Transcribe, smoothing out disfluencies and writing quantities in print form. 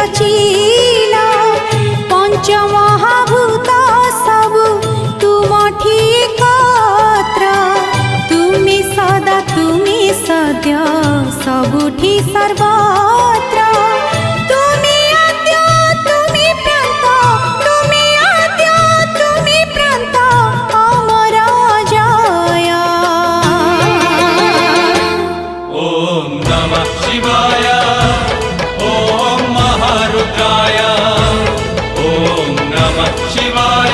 रचिला पंचमहाभूत सबु तुमठी एकत्र तुमी सदा तुमी सद्य सबुठी सर्वत्र तुमी आद्य तुमी प्रांत तुमी आद्य तुमी प्रांत अमर जय। ओम नमः शिवाय ओम महारुद्राय ओम नमः शिवाय